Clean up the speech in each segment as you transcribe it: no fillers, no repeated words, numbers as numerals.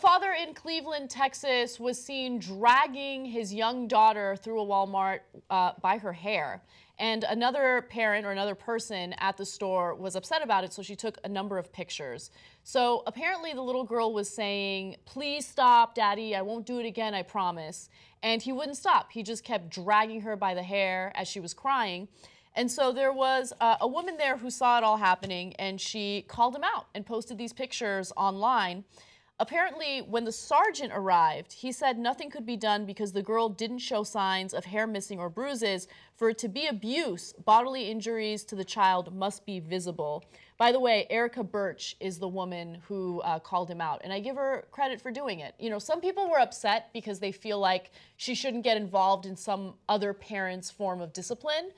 father in Cleveland, Texas, was seen dragging his young daughter through a Walmart by her hair. And another parent or another person at the store was upset about it, so she took a number of pictures. So apparently the little girl was saying, "Please stop, Daddy, I won't do it again, I promise." And he wouldn't stop. He just kept dragging her by the hair as she was crying. And so there was a woman there who saw it all happening, and she called him out and posted these pictures online. Apparently, when the sergeant arrived, he said nothing could be done because the girl didn't show signs of hair missing or bruises. For it to be abuse, bodily injuries to the child must be visible. By the way, Erica Burch is the woman who called him out, and I give her credit for doing it. You know, some people were upset because they feel like she shouldn't get involved in some other parent's form of discipline,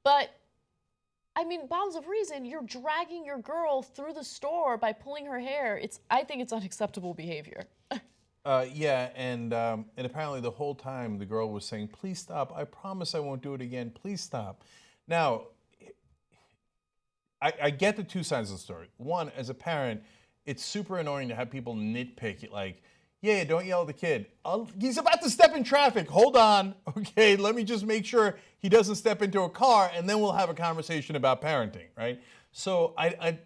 but I mean, bounds of reason, you're dragging your girl through the store by pulling her hair. I think it's unacceptable behavior. Yeah, and apparently the whole time the girl was saying, "Please stop, I promise I won't do it again, please stop." Now, I get the two sides of the story. One, as a parent, it's super annoying to have people nitpick it, like, "Yeah, don't yell at the kid. He's about to step in traffic. Hold on. Okay, let me just make sure he doesn't step into a car, and then we'll have a conversation about parenting," right? So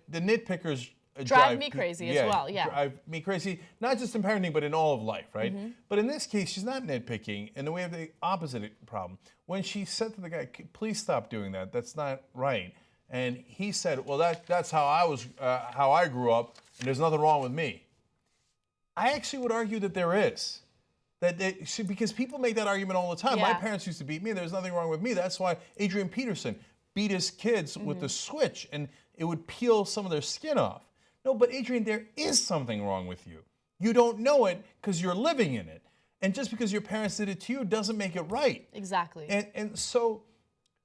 the nitpickers drive me crazy as well, yeah. Drive me crazy, not just in parenting, but in all of life, right? Mm-hmm. But in this case, she's not nitpicking, and then we have the opposite problem. When she said to the guy, "Please stop doing that. That's not right," and he said, "Well, that's how I grew up, and there's nothing wrong with me." I actually would argue that there is. Because people make that argument all the time. Yeah. My parents used to beat me. There's nothing wrong with me. That's why Adrian Peterson beat his kids with the switch, and it would peel some of their skin off. No, but Adrian, there is something wrong with you. You don't know it because you're living in it. And just because your parents did it to you doesn't make it right. Exactly. And so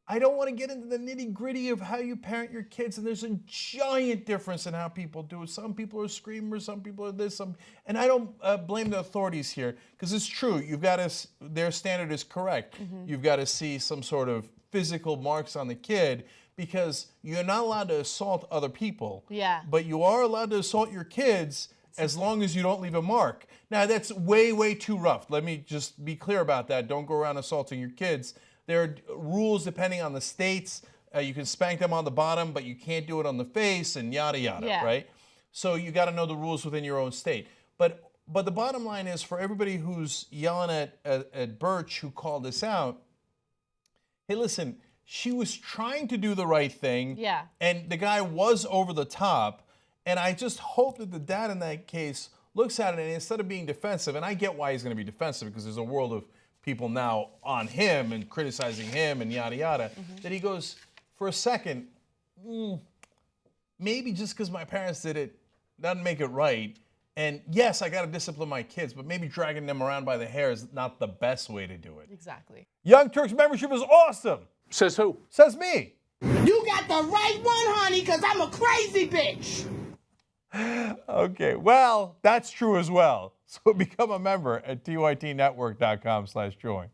I don't want to get into the nitty-gritty of how you parent your kids, and there's a giant difference in how people do it. Some people are screamers, some people are this, and I don't blame the authorities here, because it's true. Their standard is correct. You've got to see some sort of physical marks on the kid, because you're not allowed to assault other people. Yeah. But you are allowed to assault your kids as long as you don't leave a mark. Now, that's way, way too rough. Let me just be clear about that. Don't go around assaulting your kids. There are rules depending on the states. You can spank them on the bottom, but you can't do it on the face, and yada, yada, yeah. right? So you got to know the rules within your own state. But the bottom line is, for everybody who's yelling at Burch, who called this out, hey, listen, she was trying to do the right thing, yeah. and the guy was over the top, and I just hope that the dad in that case looks at it, and instead of being defensive, and I get why he's going to be defensive, because there's a world of people now on him and criticizing him and yada yada, that he goes, for a second, maybe just because my parents did it doesn't make it right. And yes, I got to discipline my kids, but maybe dragging them around by the hair is not the best way to do it. Exactly. Young Turks membership is awesome. Says who? Says me. You got the right one, honey, because I'm a crazy bitch. Okay, well, that's true as well. So become a member at tytnetwork.com/join.